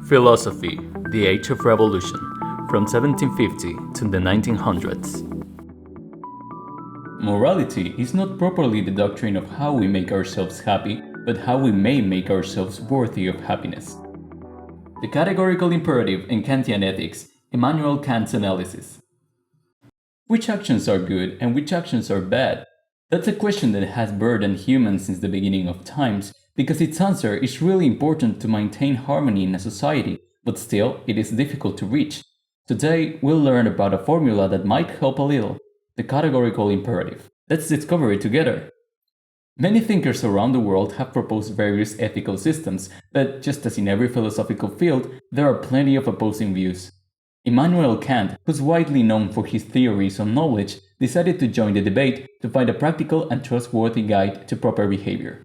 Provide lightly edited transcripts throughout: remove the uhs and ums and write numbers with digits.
Philosophy, the Age of Revolution, from 1750 to the 1900s. Morality is not properly the doctrine of how we make ourselves happy, but how we may make ourselves worthy of happiness. The categorical imperative in Kantian ethics, Immanuel Kant's analysis. Which actions are good and which actions are bad? That's a question that has burdened humans since the beginning of times, because its answer is really important to maintain harmony in a society, but still it is difficult to reach. Today we'll learn about a formula that might help a little, the categorical imperative. Let's discover it together. Many thinkers around the world have proposed various ethical systems, but just as in every philosophical field, there are plenty of opposing views. Immanuel Kant, who's widely known for his theories on knowledge, decided to join the debate to find a practical and trustworthy guide to proper behavior.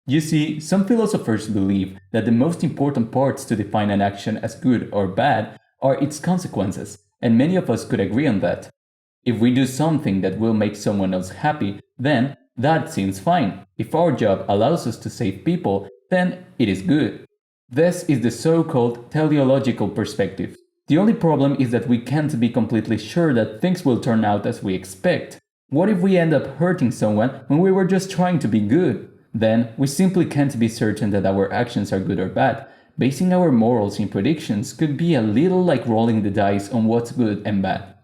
You see, some philosophers believe that the most important parts to define an action as good or bad are its consequences, and many of us could agree on that. If we do something that will make someone else happy, then that seems fine. If our job allows us to save people, then it is good. This is the so-called teleological perspective. The only problem is that we can't be completely sure that things will turn out as we expect. What if we end up hurting someone when we were just trying to be good? Then we simply can't be certain that our actions are good or bad. Basing our morals in predictions could be a little like rolling the dice on what's good and bad.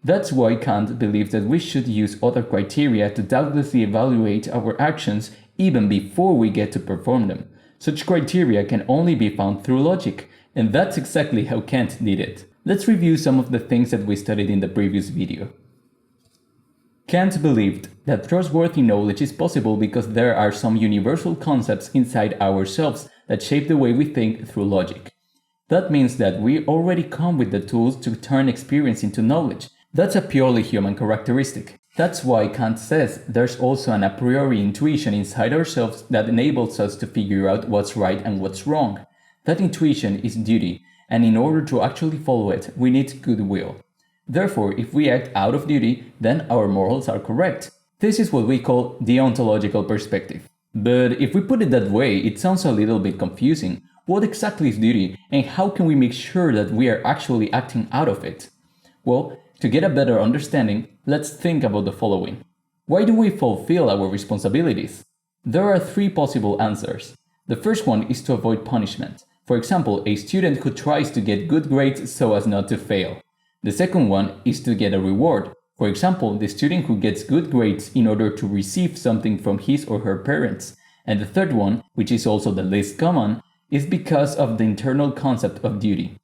That's why Kant believed that we should use other criteria to doubtlessly evaluate our actions even before we get to perform them. Such criteria can only be found through logic, and that's exactly how Kant did it. Let's review some of the things that we studied in the previous video. Kant believed that trustworthy knowledge is possible because there are some universal concepts inside ourselves that shape the way we think through logic. That means that we already come with the tools to turn experience into knowledge. That's a purely human characteristic. That's why Kant says there's also an a priori intuition inside ourselves that enables us to figure out what's right and what's wrong. That intuition is duty, and in order to actually follow it, we need goodwill. Therefore, if we act out of duty, then our morals are correct. This is what we call the ontological perspective. But if we put it that way, it sounds a little bit confusing. What exactly is duty, and how can we make sure that we are actually acting out of it? Well, to get a better understanding, let's think about the following. Why do we fulfill our responsibilities? There are three possible answers. The first one is to avoid punishment. For example, a student who tries to get good grades so as not to fail. The second one is to get a reward. For example, the student who gets good grades in order to receive something from his or her parents. And the third one, which is also the least common, is because of the internal concept of duty.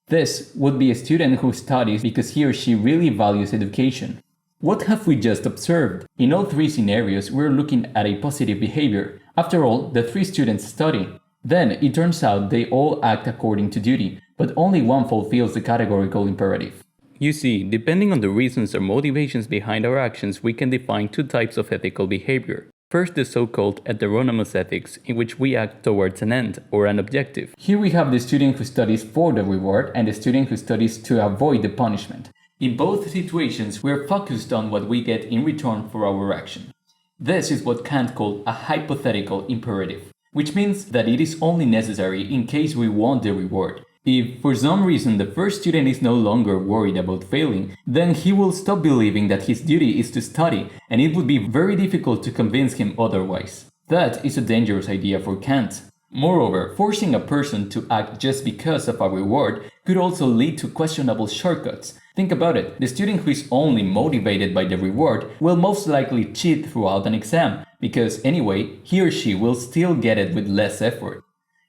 This would be a student who studies because he or she really values education. What have we just observed? In all three scenarios, we're looking at a positive behavior. After all, the three students study. Then, it turns out they all act according to duty, but only one fulfills the categorical imperative. You see, depending on the reasons or motivations behind our actions, we can define two types of ethical behavior. First, the so-called heteronymous ethics, in which we act towards an end or an objective. Here we have the student who studies for the reward and the student who studies to avoid the punishment. In both situations, we are focused on what we get in return for our action. This is what Kant called a hypothetical imperative, which means that it is only necessary in case we want the reward. If for some reason the first student is no longer worried about failing, then he will stop believing that his duty is to study, and it would be very difficult to convince him otherwise. That is a dangerous idea for Kant. Moreover, forcing a person to act just because of a reward could also lead to questionable shortcuts. Think about it, the student who is only motivated by the reward will most likely cheat throughout an exam, because anyway, he or she will still get it with less effort.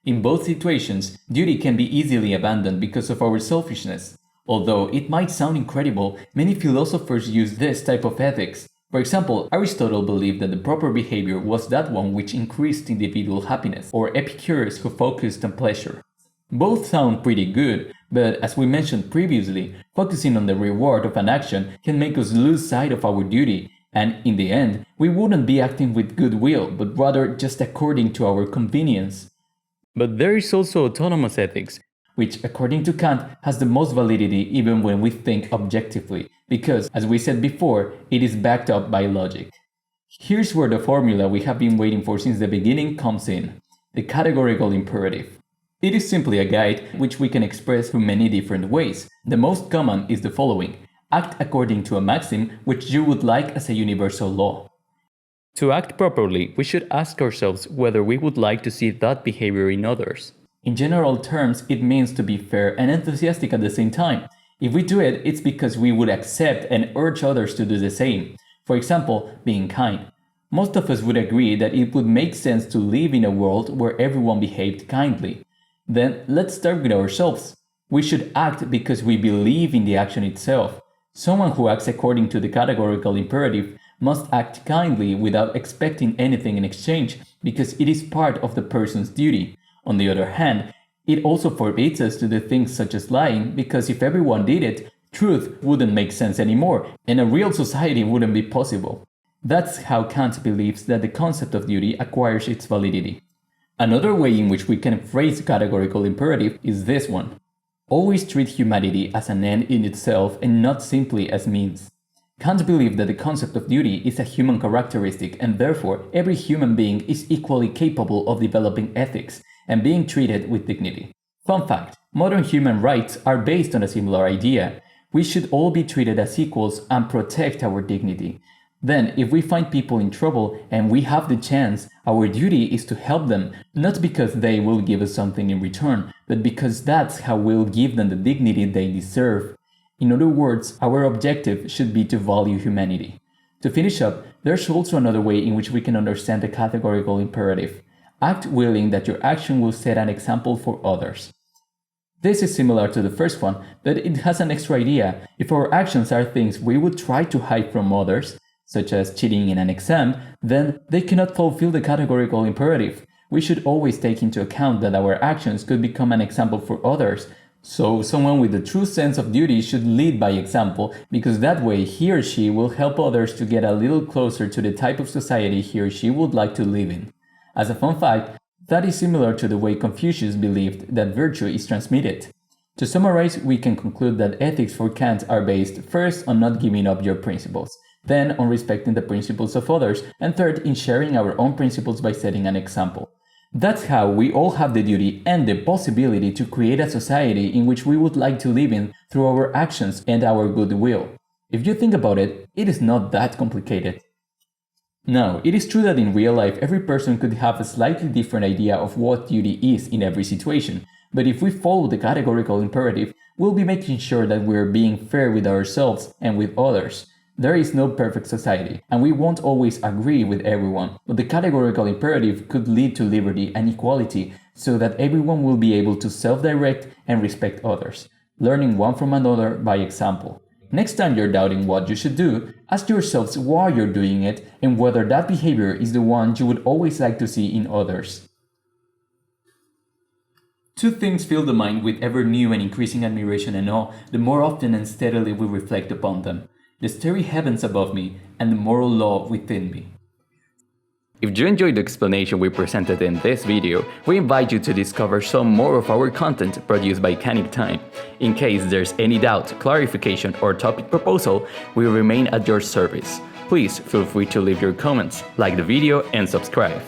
In both situations, duty can be easily abandoned because of our selfishness. Although it might sound incredible, many philosophers use this type of ethics. For example, Aristotle believed that the proper behavior was that one which increased individual happiness, or Epicurus who focused on pleasure. Both sound pretty good, but as we mentioned previously, focusing on the reward of an action can make us lose sight of our duty, and in the end, we wouldn't be acting with goodwill, but rather just according to our convenience. But there is also autonomous ethics. which according to Kant has the most validity even when we think objectively, because, as we said before, it is backed up by logic. Here's where the formula we have been waiting for since the beginning comes in: the categorical imperative. It is simply a guide which we can express through many different ways. The most common is the following: act according to a maxim which you would like as a universal law. To act properly, we should ask ourselves whether we would like to see that behavior in others. In general terms, it means to be fair and enthusiastic at the same time. If we do it, it's because we would accept and urge others to do the same. For example, being kind. Most of us would agree that it would make sense to live in a world where everyone behaved kindly. Then let's start with ourselves. We should act because we believe in the action itself. Someone who acts according to the categorical imperative must act kindly without expecting anything in exchange, because it is part of the person's duty. On the other hand, it also forbids us to do things such as lying, because if everyone did it, truth wouldn't make sense anymore, and a real society wouldn't be possible. That's how Kant believes that the concept of duty acquires its validity. Another way in which we can phrase the categorical imperative is this one: always treat humanity as an end in itself and not simply as means. Kant believed that the concept of duty is a human characteristic, and therefore every human being is equally capable of developing ethics and being treated with dignity. Fun fact: modern human rights are based on a similar idea. We should all be treated as equals and protect our dignity. Then, if we find people in trouble and we have the chance, our duty is to help them, not because they will give us something in return, but because that's how we'll give them the dignity they deserve. In other words, our objective should be to value humanity. To finish up, there's also another way in which we can understand the categorical imperative. Act willing that your action will set an example for others. This is similar to the first one, but it has an extra idea. If our actions are things we would try to hide from others, such as cheating in an exam, then they cannot fulfill the categorical imperative. We should always take into account that our actions could become an example for others. So someone with a true sense of duty should lead by example, because that way he or she will help others to get a little closer to the type of society he or she would like to live in. As a fun fact, that is similar to the way Confucius believed that virtue is transmitted. To summarize, we can conclude that ethics for Kant are based first on not giving up your principles, then on respecting the principles of others, and third in sharing our own principles by setting an example. That's how we all have the duty and the possibility to create a society in which we would like to live in through our actions and our goodwill. If you think about it, it is not that complicated. Now, it is true that in real life every person could have a slightly different idea of what duty is in every situation, but if we follow the categorical imperative, we'll be making sure that we're being fair with ourselves and with others. There is no perfect society, and we won't always agree with everyone, but the categorical imperative could lead to liberty and equality so that everyone will be able to self-direct and respect others, learning one from another by example. Next time you're doubting what you should do, ask yourselves why you're doing it and whether that behavior is the one you would always like to see in others. Two things fill the mind with ever new and increasing admiration and awe the more often and steadily we reflect upon them: the starry heavens above me and the moral law within me. If you enjoyed the explanation we presented in this video, we invite you to discover some more of our content produced by Kantian. In case there's any doubt, clarification, or topic proposal, we remain at your service. Please feel free to leave your comments, like the video, and subscribe.